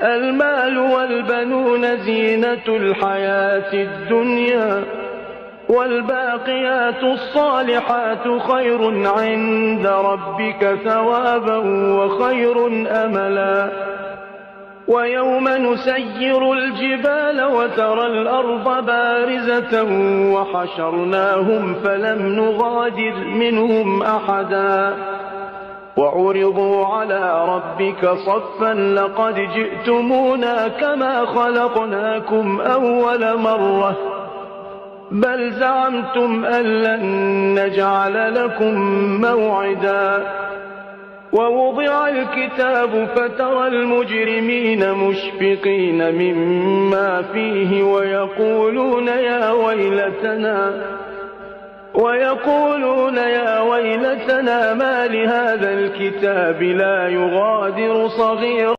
المال والبنون زينة الحياة الدنيا، والباقيات الصالحات خير عند ربك ثوابا وخير أملا. ويوم نسير الجبال وترى الأرض بارزة وحشرناهم فلم نغادر منهم أحدا وعرضوا على ربك صفا لقد جئتمونا كما خلقناكم أول مرة بل زعمتم أن لن نجعل لكم موعدا. ووضع الكتاب فترى المجرمين مشفقين مما فيه ويقولون يا ويلتنا ما لهذا الكتاب لا يغادر صغيرا